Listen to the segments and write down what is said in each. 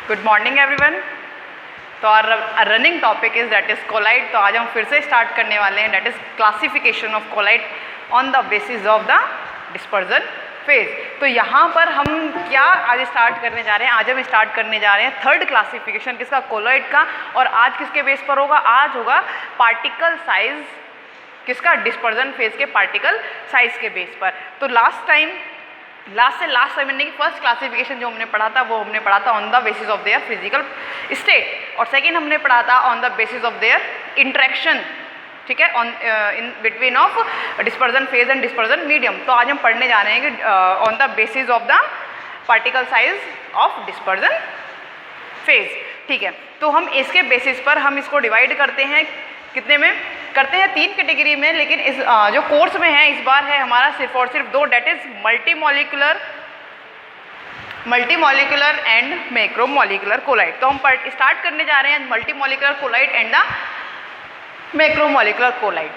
Good morning everyone. तो our running topic is that is colloid. तो आज हम फिर से स्टार्ट करने वाले हैं that is classification of colloid on the basis of the dispersion phase. तो यहाँ पर हम क्या आज स्टार्ट करने जा रहे हैं? आज हम स्टार्ट करने जा रहे हैं थर्ड क्लासिफिकेशन किसका? कोलाइड का। और आज किसके बेस पर होगा? आज होगा पार्टिकल साइज किसका? डिस्पर्जन फेज के पार्टिकल साइज के बेस पर। तो लास्ट से लास्ट टाइम की फर्स्ट क्लासिफिकेशन जो हमने पढ़ा था वो हमने पढ़ा था on the basis of their physical state, और सेकेंड हमने पढ़ा था on the basis of their interaction, ठीक है, on in between of dispersion phase and dispersion medium. तो आज हम पढ़ने जा रहे हैं कि on the basis of the particle size of dispersion phase, ठीक है। तो हम इसके बेसिस पर हम इसको डिवाइड करते हैं, कितने में करते हैं? 3 कैटेगरी में। लेकिन इस जो कोर्स में है इस बार है हमारा सिर्फ और सिर्फ 2, डेट इज मल्टीमॉलिक्यूलर एंड मैक्रोमॉलिक्यूलर कोलाइड। तो हम स्टार्ट करने जा रहे हैं मल्टीमॉलिक्यूलर कोलाइड एंड द मैक्रोमॉलिक्यूलर कोलाइड,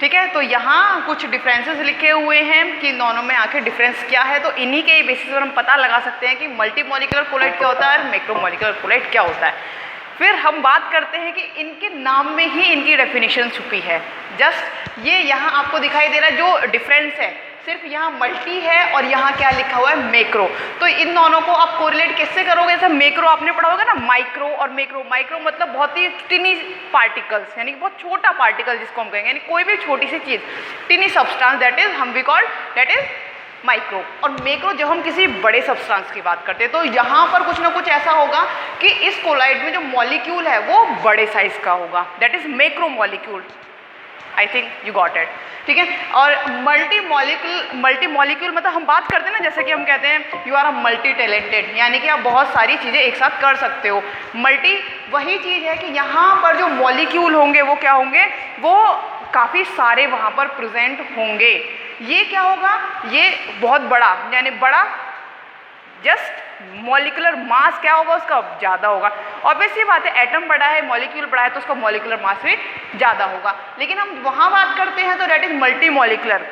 ठीक है। तो यहाँ कुछ डिफरेंसेस लिखे हुए हैं कि दोनों में आखिर डिफरेंस क्या है। तो इन्हीं के बेसिस पर हम पता लगा सकते हैं कि मल्टीमॉलिक्यूलर कोलाइड क्या होता है और मैक्रोमॉलिक्यूलर कोलाइड क्या होता है। फिर हम बात करते हैं कि इनके नाम में ही इनकी डेफिनेशन छुपी है। जस्ट ये यहाँ आपको दिखाई दे रहा है जो डिफरेंस है, सिर्फ यहाँ मल्टी है और यहाँ क्या लिखा हुआ है? मैक्रो। तो इन दोनों को आप कोरिलेट कैसे करोगे? जैसे मैक्रो आपने पढ़ा होगा ना, माइक्रो और मैक्रो। माइक्रो मतलब बहुत ही टिनी पार्टिकल्स, यानी कि बहुत छोटा पार्टिकल जिसको हम कहेंगे, यानी कोई भी छोटी सी चीज़, टिनी सब्सटेंस, दैट इज हम we called that is micro. और मैक्रो जब हम किसी बड़े सब्सटेंस की बात करते हैं तो यहाँ पर कुछ ना कुछ ऐसा होगा कि इस कोलाइड में जो मॉलिक्यूल है वो बड़े साइज का होगा, that is macro molecule. I think you got it, ठीक है। और मल्टी मॉलिक्यूल मतलब हम बात करते हैं ना, जैसे कि हम कहते हैं you are a multi talented, यानी कि आप बहुत सारी चीज़ें एक साथ कर सकते हो। मल्टी वही चीज़ है कि यहाँ पर जो मॉलिक्यूल होंगे वो क्या होंगे? वो काफ़ी सारे वहाँ पर प्रेजेंट होंगे। ये क्या होगा? ये बहुत बड़ा, यानी बड़ा, जस्ट मॉलिक्यूलर मास क्या होगा उसका? ज़्यादा होगा। ऑब्वियसली बात है, एटम बड़ा है, मॉलिक्यूल बड़ा है, तो उसका मॉलिक्यूलर मास भी ज़्यादा होगा। लेकिन हम वहाँ बात करते हैं तो दैट इज मल्टी मॉलिक्यूलर।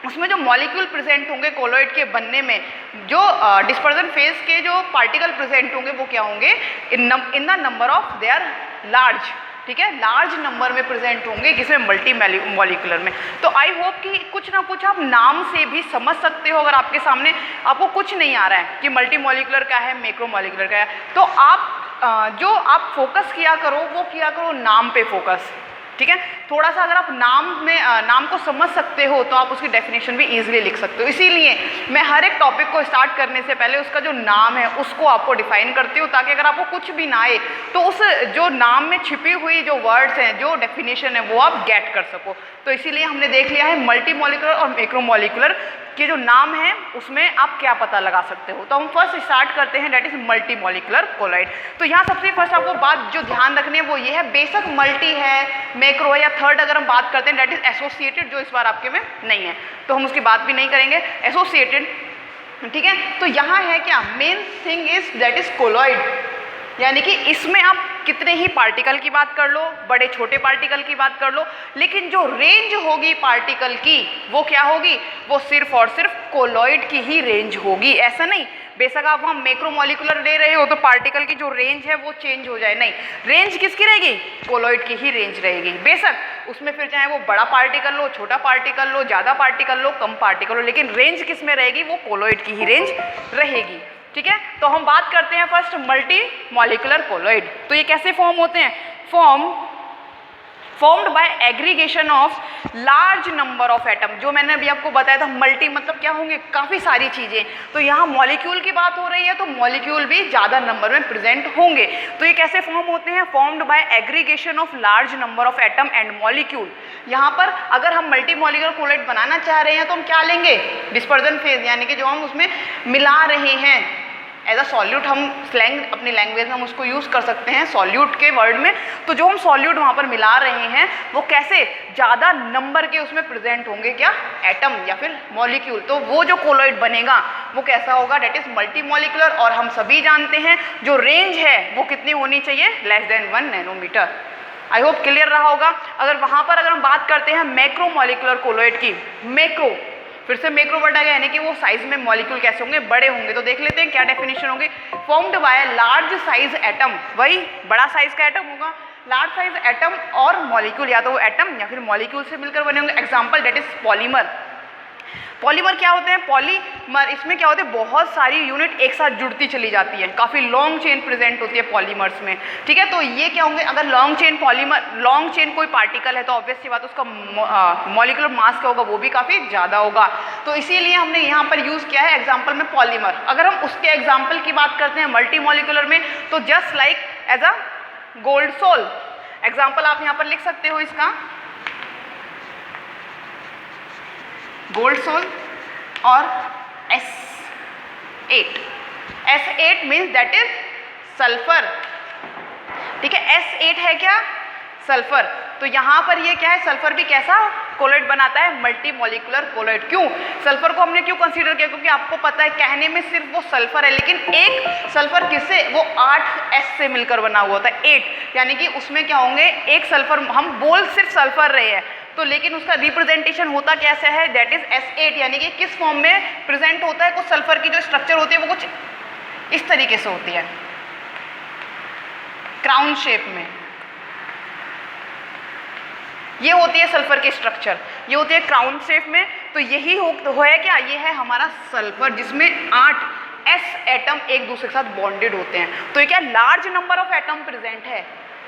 उसमें जो मॉलिक्यूल प्रेजेंट होंगे कोलॉइड के बनने में, जो डिस्पर्जन फेज के जो पार्टिकल प्रेजेंट होंगे वो क्या होंगे? In the number of they are large, ठीक है, लार्ज नंबर में प्रेजेंट होंगे किसमें? मल्टी मॉलिक्यूलर में। तो आई होप कि कुछ ना कुछ आप नाम से भी समझ सकते हो। अगर आपके सामने आपको कुछ नहीं आ रहा है कि मल्टी मॉलिक्यूलर क्या है, मैक्रो मॉलिक्यूलर क्या है, तो आप जो आप फोकस किया करो वो किया करो नाम पे फोकस, ठीक है। थोड़ा सा अगर आप नाम को समझ सकते हो तो आप उसकी डेफिनेशन भी इजीली लिख सकते हो। इसीलिए मैं हर एक टॉपिक को स्टार्ट करने से पहले उसका जो नाम है उसको आपको डिफाइन करती हूँ, ताकि अगर आपको कुछ भी ना आए तो उस जो नाम में छिपी हुई जो वर्ड्स हैं, जो डेफिनेशन है, वो आप गेट कर सको। तो इसीलिए हमने देख लिया है मल्टी मॉलिक्यूलर और मैक्रोमॉलिक्यूलर के जो नाम है उसमें आप क्या पता लगा सकते हो। तो हम फर्स्ट स्टार्ट करते हैं that is multi molecular colloid. तो यहाँ सबसे फर्स्ट आपको बात जो ध्यान रखनी है वो ये है, बेशक मल्टी है, मैक्रो है या थर्ड अगर हम बात करते हैं दैट इज एसोसिएटेड, जो इस बार आपके में नहीं है तो हम उसकी बात भी नहीं करेंगे। एसोसिएटेड, ठीक है। तो यहाँ है क्या? Main thing is that is colloid, यानी कि इसमें आप कितने ही पार्टिकल की बात कर लो, बड़े छोटे पार्टिकल की बात कर लो, लेकिन जो रेंज होगी पार्टिकल की वो क्या होगी? वो सिर्फ और सिर्फ कोलॉइड की ही रेंज होगी। ऐसा नहीं बेशक आप वहाँ मैक्रोमॉलिक्यूलर ले रहे हो तो पार्टिकल की जो रेंज है वो चेंज हो जाए, नहीं, रेंज किसकी रहेगी? कोलॉइड की ही रेंज रहेगी। बेशक उसमें फिर चाहे वो बड़ा पार्टिकल लो, छोटा पार्टिकल लो, ज़्यादा पार्टिकल लो, कम पार्टिकल लो, लेकिन रेंज किस में रहेगी? वो कोलॉइड की ही रेंज रहेगी, ठीक है। तो हम बात करते हैं फर्स्ट मल्टी मॉलिक्यूलर कोलॉइड। तो ये कैसे फॉर्म होते हैं? Formed by aggregation of large number of atom. जो मैंने अभी आपको बताया था, मल्टी मतलब क्या होंगे? काफ़ी सारी चीज़ें। तो यहाँ मॉलिक्यूल की बात हो रही है तो मॉलिक्यूल भी ज़्यादा नंबर में प्रेजेंट होंगे। तो ये कैसे फॉर्म होते हैं? Formed by aggregation of large number of atom and molecule. यहाँ पर अगर हम मल्टी मॉलिक्यूलर कोलाइड बनाना चाह रहे हैं तो हम क्या लेंगे? डिस्पर्जन फेज, यानी कि जो हम उसमें मिला रहे हैं एज अ सॉल्यूट, हम स्लैंग अपनी लैंग्वेज में हम उसको यूज़ कर सकते हैं सॉल्यूट के वर्ड में। तो जो हम सॉल्यूट वहाँ पर मिला रहे हैं वो कैसे? ज़्यादा नंबर के उसमें प्रेजेंट होंगे क्या? एटम या फिर मॉलिक्यूल। तो वो जो कोलॉइड बनेगा वो कैसा होगा? That is multi molecular. और हम सभी जानते हैं जो रेंज है वो कितनी होनी चाहिए? Less than 1 nanometre. I hope clear रहा होगा। अगर वहाँ पर अगर हम बात करते हैं मैक्रो मॉलिक्यूलर कोलॉइड की, मैक्रो फिर से मैक्रो वर्ड आ गया, यानी कि वो साइज में मॉलिक्यूल कैसे होंगे, बड़े होंगे। तो देख लेते हैं क्या डेफिनेशन होगी। Formed by large size atom, वही बड़ा साइज का एटम होगा, लार्ज साइज एटम और मॉलिक्यूल, या तो वो एटम या फिर मॉलिक्यूल से मिलकर बने होंगे। Example that is polymer. Polymer क्या होते हैं, पॉलीमर, इसमें क्या होते हैं, बहुत सारी यूनिट एक साथ जुड़ती चली जाती है, काफ़ी लॉन्ग चेन प्रेजेंट होती है पॉलीमर्स में, ठीक है। तो ये क्या होंगे, अगर long chain polymer, long chain कोई पार्टिकल है तो ऑब्वियस सी बात उसका मॉलिक्यूलर मास क्या होगा, वो भी काफ़ी ज़्यादा होगा। तो इसीलिए हमने यहाँ पर यूज़ किया है एग्जाम्पल में पॉलीमर। अगर हम उसके एग्जाम्पल की बात करते हैं मल्टी मॉलिकुलर में, तो just like as a gold sol, example आप यहाँ पर लिख सकते हो इसका, गोल्ड सोल और S8। S8 means that is sulphur, ठीक है। S8 है क्या, सल्फर। तो यहाँ पर ये क्या है, सल्फर भी कैसा कोलाइड बनाता है, मल्टी मॉलिकुलर कोलाइड। क्यों, सल्फर को हमने क्यों कंसीडर किया, क्योंकि आपको पता है कहने में सिर्फ वो सल्फर है, लेकिन एक सल्फर किससे, वो 8S से मिलकर बना हुआ होता है, 8, यानी कि उसमें क्या होंगे, एक सल्फर, हम बोल सिर्फ सल्फर रहे हैं तो, लेकिन उसका रिप्रेजेंटेशन होता कैसे है, दैट इज S8, यानी कि किस फॉर्म में प्रेजेंट होता है। कुछ सल्फर की जो स्ट्रक्चर होती है वो कुछ इस तरीके से होती है, क्राउन शेप में, ये होती है सल्फर की स्ट्रक्चर, ये होती है क्राउन शेप में। तो यही हो है क्या, ये है हमारा सल्फर, जिसमें 8S एटम एक दूसरे के साथ बॉन्डेड होते हैं। तो ये क्या, large number of atom present है,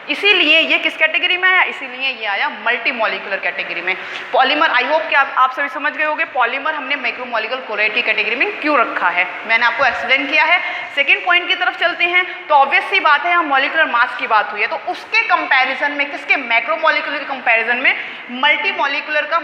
इसीलिए ये किस कैटेगरी में आया, इसीलिए ये आया मल्टी मॉलिकुलर कैटेगरी में। पॉलीमर, आई होप कि आप सभी समझ गए होंगे पॉलीमर हमने मैक्रोमॉलिक्यूलर कोलाइड की कैटेगरी में क्यों रखा है, मैंने आपको एक्सप्लेन किया है। सेकंड पॉइंट की तरफ चलते हैं। तो ऑब्वियस सी बात है, यहाँ मॉलिकुलर मास की बात हुई है, तो उसके कंपैरिजन में, किसके, मैक्रोमॉलिक्यूलर के कंपैरिजन में मल्टी मॉलिकुलर का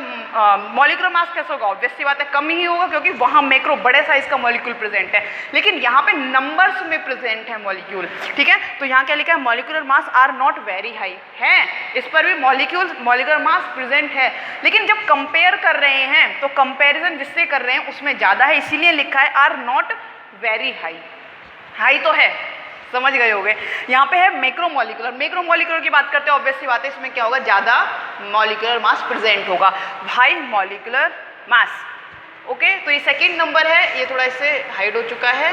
मॉलिकुलर मास कैसा होगा, ऑब्वियस सी बात है कम ही होगा, क्योंकि वहाँ मैक्रो बड़े साइज का मॉलिक्यूल प्रेजेंट है, लेकिन यहाँ पे नंबर्स में प्रेजेंट है मॉलिक्यूल, ठीक है। तो यहाँ क्या लिखा है, molecular mass are not very high है, इस पर भी मॉलिकुलर मास प्रेजेंट है, लेकिन जब कंपेयर कर रहे हैं तो कंपैरिजन जिससे कर रहे हैं उसमें ज़्यादा है, इसीलिए लिखा है are not very high. High तो है, समझ गए होंगे। यहाँ पे है मैक्रोमॉलिकुलर, मैक्रोमॉलिकुलर की बात करते हैं, ऑब्वियस सी बात है इसमें क्या होगा, ज़्यादा मॉलिकुलर मास प्रेजेंट होगा, हाई मॉलिकुलर मास। ओके, तो ये सेकेंड नंबर है, ये थोड़ा इससे हाइड हो चुका है,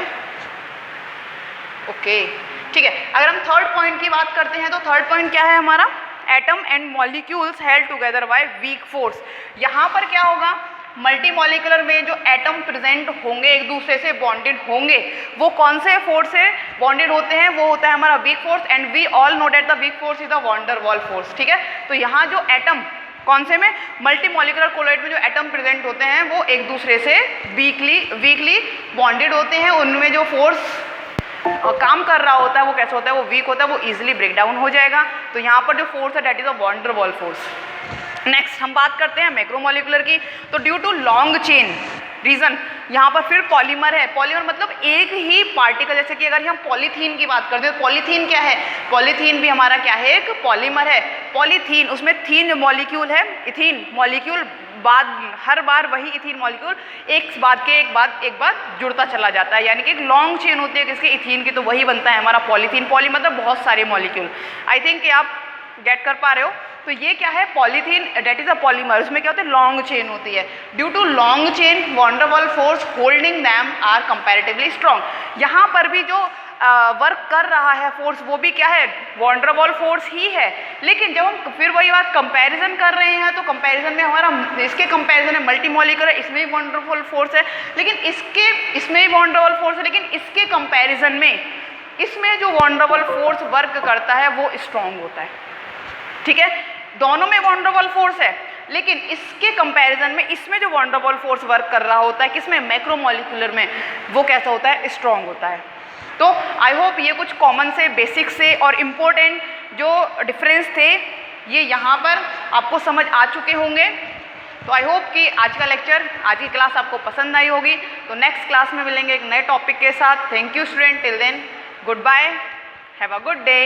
ओके, ठीक है। अगर हम थर्ड पॉइंट की बात करते हैं तो थर्ड पॉइंट क्या है हमारा, atom and molecules held together by weak force. यहाँ पर क्या होगा, मल्टी मॉलिकुलर में जो एटम प्रेजेंट होंगे एक दूसरे से बॉन्डेड होंगे, वो कौन से फोर्स से बॉन्डेड होते हैं, वो होता है हमारा weak force, and we all know that the weak force is the van der Waals force, ठीक है। तो यहाँ जो एटम, कौन से में, मल्टी मॉलिकुलर कोलाइड में जो एटम प्रेजेंट होते हैं वो एक दूसरे से वीकली बॉन्डेड होते हैं, उनमें जो फोर्स काम कर रहा होता है वो कैसा होता है, वो वीक होता है, वो इजीली ब्रेक डाउन हो जाएगा। तो यहाँ पर जो फोर्स है that is a von der Waals force. Next हम बात करते हैं मैक्रोमॉलिकुलर की। तो due to long chain reason, यहाँ पर फिर पॉलीमर है, पॉलीमर मतलब एक ही पार्टिकल, जैसे कि अगर हम पॉलीथीन की बात करते हैं, पॉलीथीन क्या है, पॉलीथीन भी हमारा क्या है, एक पॉलीमर है। पॉलीथीन, उसमें थीन मॉलिक्यूल है, इथीन मॉलिक्यूल, हर बार वही इथीन मॉलिक्यूल एक बाद जुड़ता चला जाता है, यानी कि एक लॉन्ग चेन होती है किसकी, इथीन की, तो वही बनता है हमारा पॉलीथीन। पॉली मतलब बहुत सारे मॉलिक्यूल, आई थिंक कि आप गेट कर पा रहे हो। तो ये क्या है, polythene that is a polymer, उसमें क्या होता है, लॉन्ग चेन होती है। Due to long chain van der Waals force holding them are comparatively strong. यहाँ पर भी जो वर्क कर रहा है फोर्स, वो भी क्या है, वॉन डर वाल फोर्स ही है, लेकिन जब हम फिर वही बात कंपैरिजन कर रहे हैं तो कंपैरिजन में हमारा, इसके कंपैरिजन में मल्टी मॉलिकुलर है, इसमें भी वॉन डर वाल फोर्स है, लेकिन इसमें भी वॉन डर वाल फोर्स है, लेकिन इसके कंपैरिजन में इसमें जो von der Waals force work करता है वो स्ट्रॉन्ग होता है, ठीक है। दोनों में वॉन डर वाल फोर्स है, लेकिन इसके कंपैरिजन में इसमें जो von der Waals force work कर रहा होता है किसमें, मैक्रोमॉलिकुलर में, वो कैसा होता है, स्ट्रॉन्ग होता है। तो आई होप ये कुछ कॉमन से, बेसिक से और इम्पोर्टेंट जो डिफरेंस थे ये यहाँ पर आपको समझ आ चुके होंगे। तो आई होप कि आज का लेक्चर, आज की क्लास आपको पसंद आई होगी। तो नेक्स्ट क्लास में मिलेंगे एक नए टॉपिक के साथ। Thank you student, till then goodbye, have a good day.